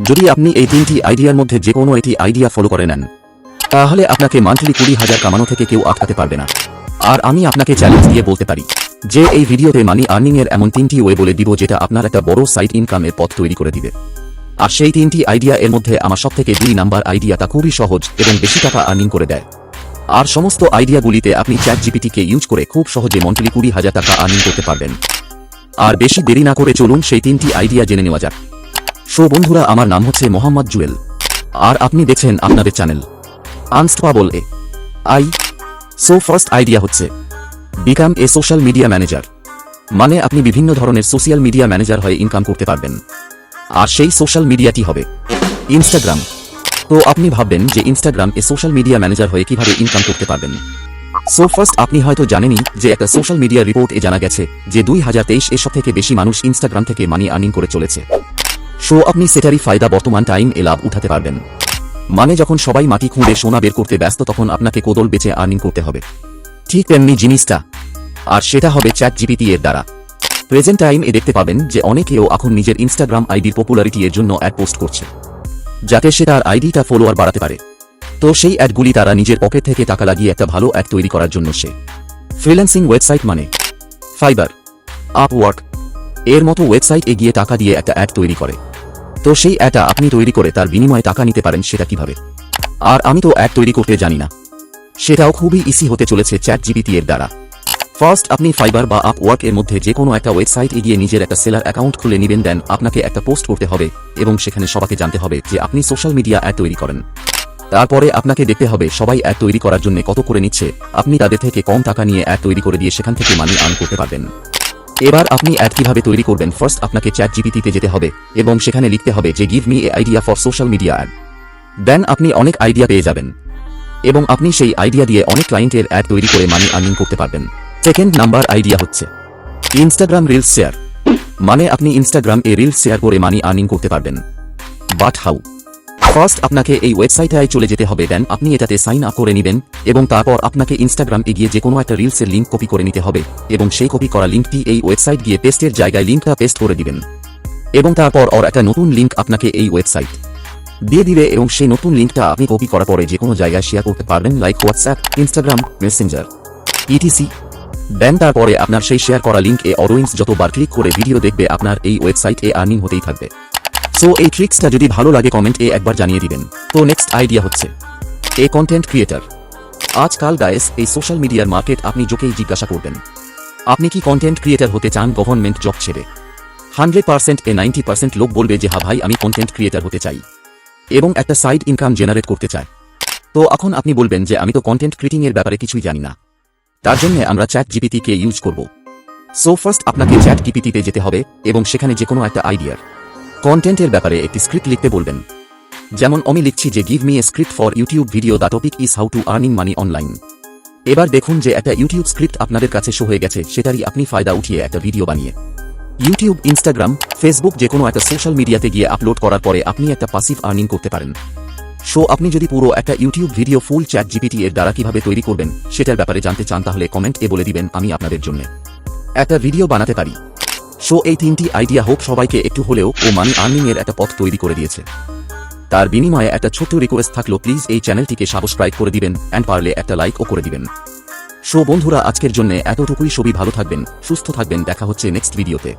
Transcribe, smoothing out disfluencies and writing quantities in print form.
যদি আপনি এই 3টি আইডিয়ার মধ্যে যে কোনো একটি আইডিয়া ফলো করে নেন, তাহলে আপনাকে মান্থলি 20,000 কামানো থেকে কেউ আটকাতে পারবে না। আর আমি আপনাকে চ্যালেঞ্জ দিয়ে বলতে পারি যে এই ভিডিওতে মানি আর্নিং এর এমন 3টি ওয়ে বলে দিব যেটা আপনার একটা বড় সাইড ইনকামের পথ তৈরি করে দিবে। আর সেই 3টি আইডিয়া এর মধ্যে আমার সবথেকে 2 নাম্বার আইডিয়াটা খুবই সহজ এবং বেশি টাকা আর্নিং করে দেয়। আর সমস্ত আইডিয়াগুলিতে আপনি ChatGPT কে ইউজ করে খুব সহজে মান্থলি 20,000 টাকা আর্নিং করতে পারবেন। আর বেশি দেরি না করে চলুন সেই 3টি আইডিয়া জেনে নেওয়া যাক। সো বন্ধুরা, আমার নাম হচ্ছে মোহাম্মদ জুয়েল, আর আপনি দেখছেন আপনাদের channel unstoppable AI। So first idea হচ্ছে become a social media manager. মানে আপনি বিভিন্ন ধরনের সোশ্যাল মিডিয়া ম্যানেজার হয়ে ইনকাম করতে পারবেন। আর সেই সোশ্যাল মিডিয়াটি হবে ইনস্টাগ্রাম। তো আপনি ভাববেন যে ইনস্টাগ্রাম এ সোশ্যাল মিডিয়া ম্যানেজার হয়ে কিভাবে ইনকাম করতে পারবেন। সো ফার্স্ট আপনি হয়তো জানেনই যে একটা সোশ্যাল মিডিয়া রিপোর্ট এ জানা গেছে যে 2023 এর সব থেকে বেশি মানুষ ইনস্টাগ্রাম থেকে মানি আর্নিং করে চলেছে। সো আপনি সেটারই ফায়দা বর্তমান টাইম এ লাভ উঠাতে পারবেন। মানে যখন সবাই মাটি খুঁড়ে সোনা বের করতে ব্যস্ত, তখন আপনাকে কোদল বেচে আর্নিং করতে হবে। ঠিক তেমনি জিনিসটা, আর সেটা হবে ChatGPT এর দ্বারা। প্রেজেন্ট টাইম এ দেখতে পাবেন যে অনেকেও এখন নিজের ইনস্টাগ্রাম আইডির পপুলারিটি এর জন্য অ্যাড পোস্ট করছে, যাতে সে তার আইডিটা ফলোয়ার বাড়াতে পারে। তো সেই অ্যাডগুলি তারা নিজের পকেট থেকে টাকা লাগিয়ে একটা ভালো অ্যাড তৈরি করার জন্য সে ফ্রিল্যান্সিং ওয়েবসাইট মানে ফাইবার, আপওয়ার্ক এর মতো ওয়েবসাইট এ গিয়ে টাকা দিয়ে একটা অ্যাড তৈরি করে। তো সেই অ্যাডটা আপনি তৈরি করে তার বিনিময়ে টাকা নিতে পারেন। সেটা কিভাবে? আর আমি তো অ্যাড তৈরি করতে জানি না, সেটাও খুবই ইজি হতে চলেছে ChatGPT এর দ্বারা। ফার্স্ট আপনি ফাইবার বা আপওয়ার্ক এর মধ্যে যে কোনো একটা ওয়েবসাইট এ গিয়ে নিজের একটা সেলার অ্যাকাউন্ট খুলে নেবেন। দেন আপনাকে একটা পোস্ট করতে হবে এবং সেখানে সবাইকে জানতে হবে যে আপনি সোশ্যাল মিডিয়া অ্যাড তৈরি করেন। তারপরে আপনাকে দেখতে হবে সবাই অ্যাড তৈরি করার জন্য কত করে নিচ্ছে। আপনি তাদের থেকে কম টাকা নিয়ে অ্যাড তৈরি করে দিয়ে সেখান থেকে মানি আর্ন করতে পারবেন। এবার আপনি অ্যাড কিভাবে তৈরি করবেন? ফার্স্ট আপনাকে ChatGPT তে যেতে হবে এবং সেখানে লিখতে হবে যে give me a idea for social media ad. Then আপনি অনেক আইডিয়া পেয়ে যাবেন এবং আপনি সেই আইডিয়া দিয়ে অনেক ক্লায়েন্টের অ্যাড তৈরি করে মানি আর্নিং করতে পারবেন। সেকেন্ড নাম্বার আইডিয়া হচ্ছে ইনস্টাগ্রাম রিলস শেয়ার। মানে আপনি ইনস্টাগ্রাম এ রিলস শেয়ার করে মানি আর্নিং করতে পারবেন। But how? ফার্স্ট আপনাকে এই ওয়েবসাইটে চলে যেতে হবে। দেন আপনি এটাতে সাইন আপ করে নেবেন এবং তারপর আপনাকে ইনস্টাগ্রাম এ গিয়ে যে কোনো একটা রিলসের লিঙ্ক কপি করে নিতে হবে এবং সেই কপি করা লিঙ্কটি এই ওয়েবসাইট গিয়ে পেস্টের জায়গায় লিঙ্কটা পেস্ট করে দিবেন এবং তারপর একটা নতুন লিঙ্ক আপনাকে এই ওয়েবসাইট দিয়ে দিবে এবং সেই নতুন লিঙ্কটা আপনি কপি করার পরে যে কোনো জায়গায় শেয়ার করতে পারবেন, like WhatsApp, Instagram, Messenger, etc। দেন তারপরে আপনার সেই শেয়ার করা লিঙ্ক এ অডিয়েন্স যতবার ক্লিক করে ভিডিও দেখবে আপনার এই ওয়েবসাইট এ আর্নিং হতেই থাকবে। সো এই ট্রিক্সটা যদি ভালো লাগে কমেন্ট এ একবার জানিয়ে দিবেন। তো নেক্সট আইডিয়া হচ্ছে এ কন্টেন্ট ক্রিয়েটর। আজকাল গাইস এই সোশ্যাল মিডিয়ার মার্কেট আপনি যোকেই জিজ্ঞাসা করবেন আপনি কি কন্টেন্ট ক্রিয়েটর হতে চান গভর্নমেন্ট জব ছেড়ে? 100% এ 90% লোক বলবে যে হ্যাঁ ভাই, আমি কন্টেন্ট ক্রিয়েটর হতে চাই এবং একটা সাইড ইনকাম জেনারেট করতে চাই। তো এখন আপনি বলবেন যে আমি তো কন্টেন্ট ক্রিয়েটিং এর ব্যাপারে কিছুই জানি না, তার জন্য আমরা ChatGPT কে ইউজ করব। সো ফার্স্ট আপনাকে ChatGPT তে যেতে হবে এবং সেখানে যে কোনো একটা আইডিয়ার কন্টেন্টের ব্যাপারে একটি স্ক্রিপ্ট লিখতে বলবেন। যেমন আমি লিখছি যে give me A script for YouTube video, the topic is how to earning money online. এবার দেখুন যে একটা ইউটিউব স্ক্রিপ্ট আপনাদের কাছে শো হয়ে গেছে। সেটারই আপনি ফায়দা উঠিয়ে একটা ভিডিও বানিয়ে ইউটিউব, ইনস্টাগ্রাম, ফেসবুক যে কোনো একটা সোশ্যাল মিডিয়াতে গিয়ে আপলোড করার পরে আপনি একটা পাসিভ আর্নিং করতে পারেন। সো আপনি যদি পুরো একটা ইউটিউব ভিডিও ফুল ChatGPT এর দ্বারা কিভাবে তৈরি করবেন সেটার ব্যাপারে জানতে চান, তাহলে কমেন্ট এ বলে দিবেন, আমি আপনাদের জন্য একটা ভিডিও বানাতে পারি। সো এই 3টি আইডিয়া হোপ সবাইকে একটু হলেও ও মানি আর্নিং এর একটা পথ তৈরি করে দিয়েছে। তার বিনিময়ে একটা ছোট্ট রিকোয়েস্ট থাকলো, প্লিজ এই চ্যানেলটিকে সাবস্ক্রাইব করে দিবেন এন্ড পারলে একটা লাইকও করে দিবেন। সো বন্ধুরা, আজকের জন্য এতটুকুই। সবই ভালো থাকবেন, সুস্থ থাকবেন, দেখা হচ্ছে নেক্সট ভিডিওতে।